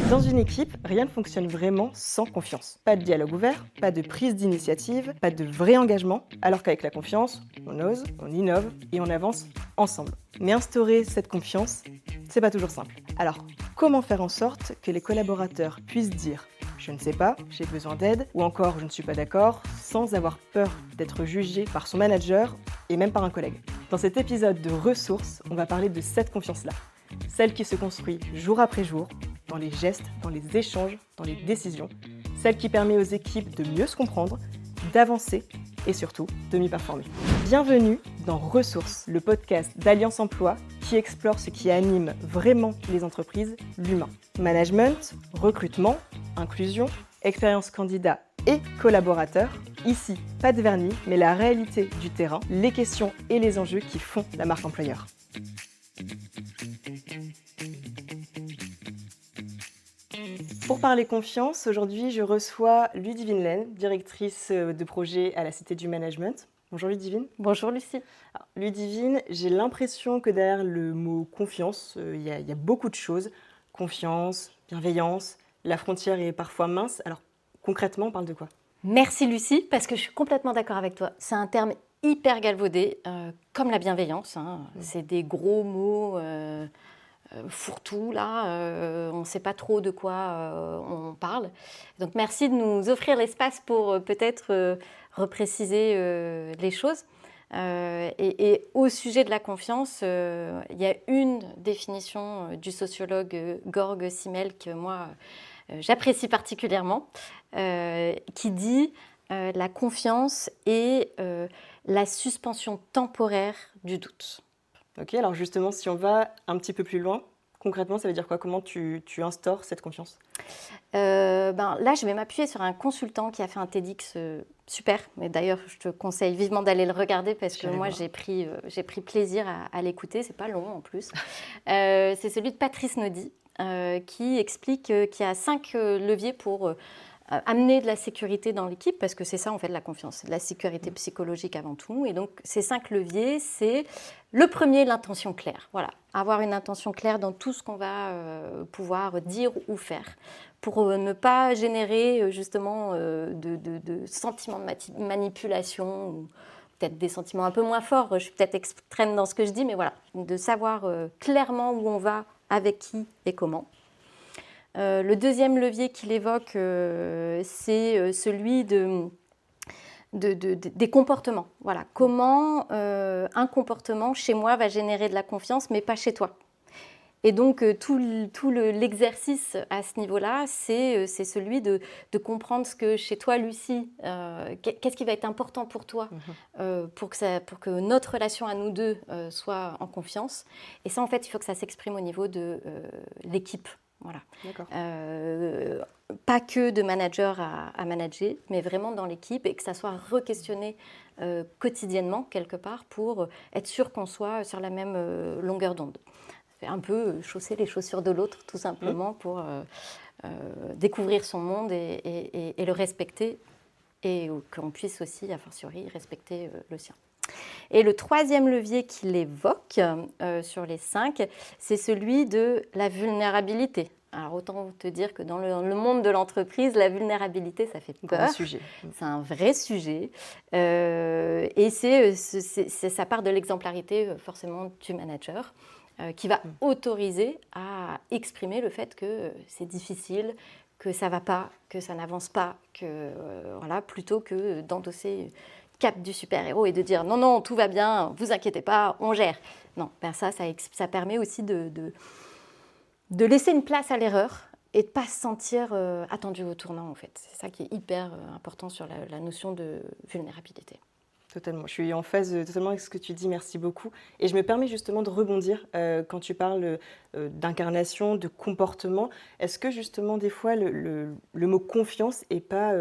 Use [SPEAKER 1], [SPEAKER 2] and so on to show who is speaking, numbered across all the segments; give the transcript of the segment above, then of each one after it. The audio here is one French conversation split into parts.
[SPEAKER 1] Dans une équipe, rien ne fonctionne vraiment sans confiance. Pas de dialogue ouvert, pas de prise d'initiative, pas de vrai engagement, alors qu'avec la confiance, on ose, on innove et on avance ensemble. Mais instaurer cette confiance, c'est pas toujours simple. Alors, comment faire en sorte que les collaborateurs puissent dire je ne sais pas, j'ai besoin d'aide, ou encore je ne suis pas d'accord, sans avoir peur d'être jugé par son manager et même par un collègue. Dans cet épisode de Ressources, on va parler de cette confiance-là. Celle qui se construit jour après jour, dans les gestes, dans les échanges, dans les décisions. Celle qui permet aux équipes de mieux se comprendre, d'avancer et surtout de mieux performer. Bienvenue dans Ressources, le podcast d'Alliance Emploi qui explore ce qui anime vraiment les entreprises, l'humain. Management, recrutement, inclusion, expérience candidat et collaborateur. Ici, pas de vernis, mais la réalité du terrain, les questions et les enjeux qui font la marque employeur. Pour parler confiance, aujourd'hui je reçois Ludivine Laine, directrice de projet à la Cité du Management. Bonjour Ludivine.
[SPEAKER 2] Bonjour Lucie.
[SPEAKER 1] Alors, Ludivine, j'ai l'impression que derrière le mot confiance, il y a beaucoup de choses. Confiance, bienveillance, la frontière est parfois mince. Alors concrètement, on parle de quoi ?
[SPEAKER 2] Merci Lucie, parce que je suis complètement d'accord avec toi. C'est un terme hyper galvaudé, comme la bienveillance. C'est des gros mots fourre-tout, là. On ne sait pas trop de quoi on parle. Donc merci de nous offrir l'espace pour peut-être repréciser les choses. Et au sujet de la confiance, il y a une définition du sociologue Georg Simmel que moi j'apprécie particulièrement, qui dit la confiance est la suspension temporaire du doute.
[SPEAKER 1] Ok, alors justement, si on va un petit peu plus loin, concrètement, ça veut dire quoi ? Comment tu instaures cette confiance ?
[SPEAKER 2] Là, je vais m'appuyer sur un consultant qui a fait un TEDx super. Mais d'ailleurs, je te conseille vivement d'aller le regarder parce que moi, j'ai pris plaisir à l'écouter. C'est pas long en plus. C'est celui de Patrice Naudy qui explique qu'il y a 5 leviers pour amener de la sécurité dans l'équipe, parce que c'est ça en fait la confiance, de la sécurité psychologique avant tout. Et donc ces 5 leviers, c'est le premier, l'intention claire. Voilà, avoir une intention claire dans tout ce qu'on va pouvoir dire ou faire, pour ne pas générer justement de sentiments de manipulation, ou peut-être des sentiments un peu moins forts. Je suis peut-être extrême dans ce que je dis, mais voilà, de savoir clairement où on va, avec qui et comment. Le deuxième levier qu'il évoque, c'est celui des comportements. Voilà. Comment un comportement chez moi va générer de la confiance, mais pas chez toi. Et donc, tout l'exercice à ce niveau-là, c'est celui de comprendre ce que chez toi, Lucie, qu'est-ce qui va être important pour toi pour que notre relation à nous deux soit en confiance. Et ça, en fait, il faut que ça s'exprime au niveau de l'équipe. Voilà. Pas que de manager à manager, mais vraiment dans l'équipe et que ça soit re-questionné quotidiennement quelque part pour être sûr qu'on soit sur la même longueur d'onde. C'est un peu chausser les chaussures de l'autre tout simplement pour découvrir son monde et le respecter et qu'on puisse aussi, a fortiori, respecter le sien. Et le troisième levier qu'il évoque sur les 5, c'est celui de la vulnérabilité. Alors autant te dire que dans le monde de l'entreprise, la vulnérabilité, ça fait peur.
[SPEAKER 1] Grand sujet.
[SPEAKER 2] C'est un vrai sujet. Et ça part de l'exemplarité forcément du manager qui va autoriser à exprimer le fait que c'est difficile, que ça ne va pas, que ça n'avance pas, voilà, plutôt que d'endosser cap du super-héros et de dire non, tout va bien, vous inquiétez pas, on gère. Non, ça permet aussi de laisser une place à l'erreur et de ne pas se sentir attendu au tournant en fait. C'est ça qui est hyper important sur la notion de vulnérabilité.
[SPEAKER 1] Totalement, je suis en phase totalement avec ce que tu dis, merci beaucoup. Et je me permets justement de rebondir quand tu parles d'incarnation, de comportement. Est-ce que justement des fois le mot confiance est pas...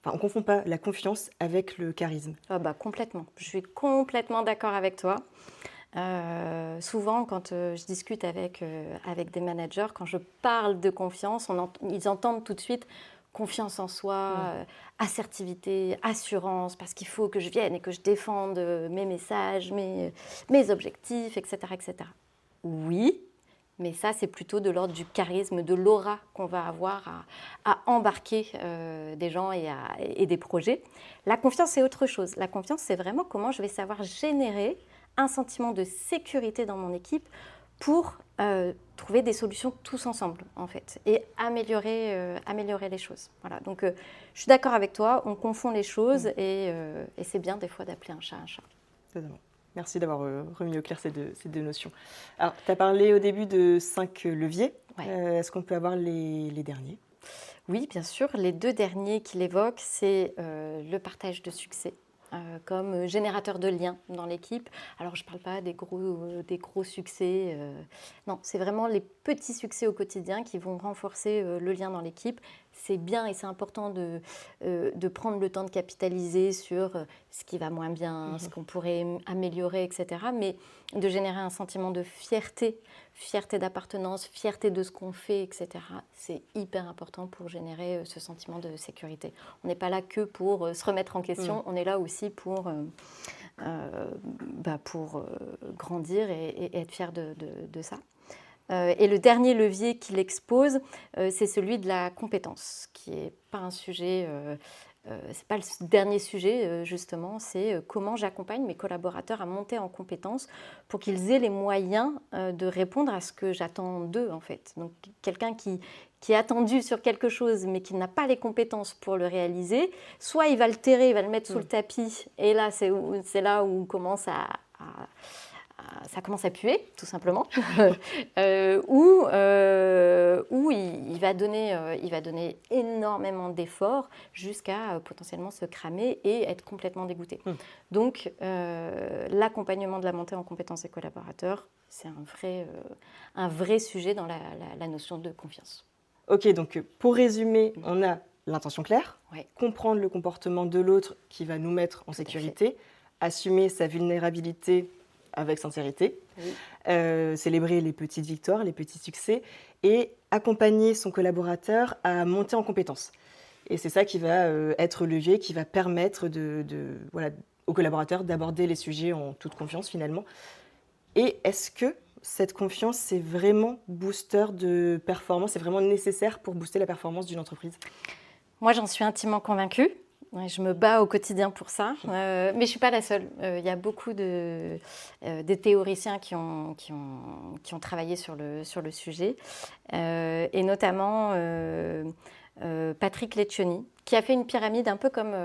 [SPEAKER 1] on ne confond pas la confiance avec le charisme.
[SPEAKER 2] Complètement. Je suis complètement d'accord avec toi. Souvent, quand je discute avec des managers, quand je parle de confiance, ils entendent tout de suite confiance en soi, assertivité, assurance, parce qu'il faut que je vienne et que je défende mes messages, mes objectifs, etc., etc. Oui, Mais ça, c'est plutôt de l'ordre du charisme, de l'aura qu'on va avoir à embarquer des gens et des projets. La confiance, c'est autre chose. La confiance, c'est vraiment comment je vais savoir générer un sentiment de sécurité dans mon équipe pour trouver des solutions tous ensemble, en fait, et améliorer les choses. Voilà. Donc, je suis d'accord avec toi, on confond les choses et c'est bien des fois d'appeler un chat un chat.
[SPEAKER 1] Totalement. Merci d'avoir remis au clair ces deux notions. Alors, tu as parlé au début de 5 leviers.
[SPEAKER 2] Ouais.
[SPEAKER 1] Est-ce qu'on peut avoir les derniers ?
[SPEAKER 2] Oui, bien sûr. Les 2 derniers qu'il évoque, c'est le partage de succès comme générateur de liens dans l'équipe. Alors, je ne parle pas des gros succès. Non, c'est vraiment les petits succès au quotidien qui vont renforcer le lien dans l'équipe. C'est bien et c'est important de prendre le temps de capitaliser sur ce qui va moins bien, ce qu'on pourrait améliorer, etc. Mais de générer un sentiment de fierté d'appartenance, fierté de ce qu'on fait, etc. C'est hyper important pour générer ce sentiment de sécurité. On n'est pas là que pour se remettre en question, on est là aussi pour grandir et être fier de ça. Et le dernier levier qu'il expose, c'est celui de la compétence, qui n'est pas un sujet, c'est pas le dernier sujet justement, c'est comment j'accompagne mes collaborateurs à monter en compétence pour qu'ils aient les moyens de répondre à ce que j'attends d'eux en fait. Donc quelqu'un qui est attendu sur quelque chose mais qui n'a pas les compétences pour le réaliser, soit il va le terrer, il va le mettre sous le tapis, et là c'est là où ça commence à puer, tout simplement, ou il va donner énormément d'efforts jusqu'à potentiellement se cramer et être complètement dégoûté. Donc, l'accompagnement de la montée en compétences des collaborateurs, c'est un vrai sujet dans la notion de confiance.
[SPEAKER 1] Ok, donc pour résumer, on a l'intention claire,
[SPEAKER 2] Ouais.
[SPEAKER 1] comprendre le comportement de l'autre qui va nous mettre en sécurité, assumer sa vulnérabilité avec sincérité, célébrer les petites victoires, les petits succès, et accompagner son collaborateur à monter en compétences. Et c'est ça qui va être le levier, qui va permettre aux collaborateurs d'aborder les sujets en toute confiance finalement. Et est-ce que cette confiance, c'est vraiment booster de performance, c'est vraiment nécessaire pour booster la performance d'une entreprise ?
[SPEAKER 2] Moi, j'en suis intimement convaincue. Je me bats au quotidien pour ça, mais je ne suis pas la seule. Il y a beaucoup de théoriciens qui ont travaillé sur le sujet, et notamment Patrick Lencioni, qui a fait une pyramide un peu comme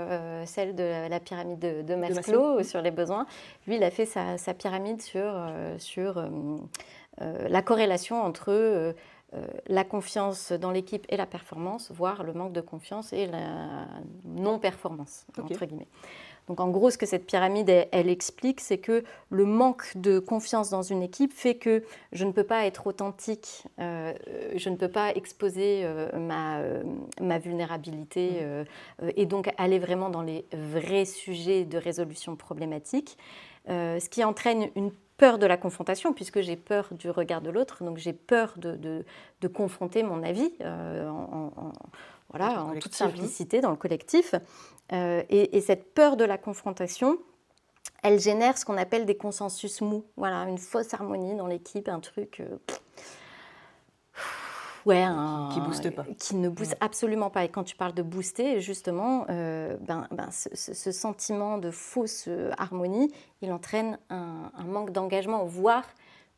[SPEAKER 2] celle de la pyramide de Maslow sur les besoins. Lui, il a fait sa pyramide sur la corrélation entre la confiance dans l'équipe et la performance, voire le manque de confiance et la non-performance, entre guillemets. Donc en gros, ce que cette pyramide, elle explique, c'est que le manque de confiance dans une équipe fait que je ne peux pas être authentique, je ne peux pas exposer ma vulnérabilité et donc aller vraiment dans les vrais sujets de résolution problématique, ce qui entraîne une peur de la confrontation, puisque j'ai peur du regard de l'autre, donc j'ai peur de confronter mon avis en toute simplicité dans le collectif. Et cette peur de la confrontation, elle génère ce qu'on appelle des consensus mous, voilà, une fausse harmonie dans l'équipe, un truc
[SPEAKER 1] qui booste pas.
[SPEAKER 2] Qui ne booste absolument pas. Et quand tu parles de booster, justement, ce sentiment de fausse harmonie, il entraîne un manque d'engagement, voire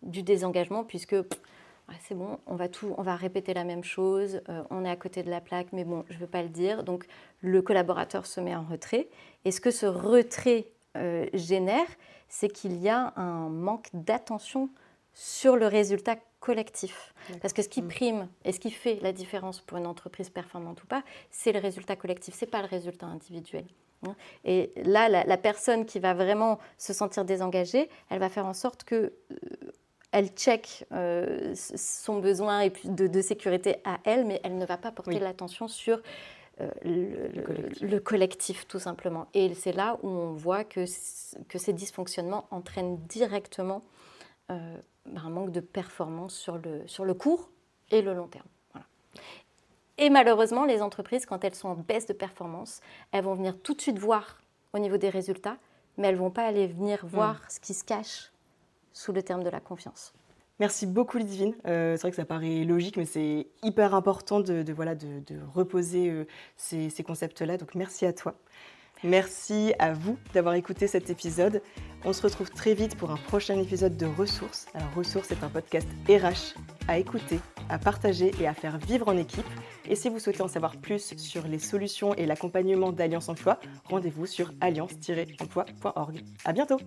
[SPEAKER 2] du désengagement, puisque c'est bon, on va répéter la même chose, on est à côté de la plaque, mais bon, je ne veux pas le dire. Donc, le collaborateur se met en retrait. Et ce que ce retrait génère, c'est qu'il y a un manque d'attention sur le résultat collectif. Parce que ce qui prime et ce qui fait la différence pour une entreprise performante ou pas, c'est le résultat collectif, ce n'est pas le résultat individuel. Et là, la personne qui va vraiment se sentir désengagée, elle va faire en sorte que elle check son besoin de sécurité à elle, mais elle ne va pas porter l'attention sur le collectif, tout simplement. Et c'est là où on voit que ces dysfonctionnements entraînent directement un manque de performance sur le court et le long terme. Voilà. Et malheureusement, les entreprises, quand elles sont en baisse de performance, elles vont venir tout de suite voir au niveau des résultats, mais elles ne vont pas aller venir voir ce qui se cache sous le terme de la confiance.
[SPEAKER 1] Merci beaucoup Ludivine. C'est vrai que ça paraît logique, mais c'est hyper important de reposer ces concepts-là. Donc merci à toi. Merci à vous d'avoir écouté cet épisode. On se retrouve très vite pour un prochain épisode de Ressources. Alors Ressources est un podcast RH à écouter, à partager et à faire vivre en équipe. Et si vous souhaitez en savoir plus sur les solutions et l'accompagnement d'Alliance Emploi, rendez-vous sur alliance-emploi.org. À bientôt!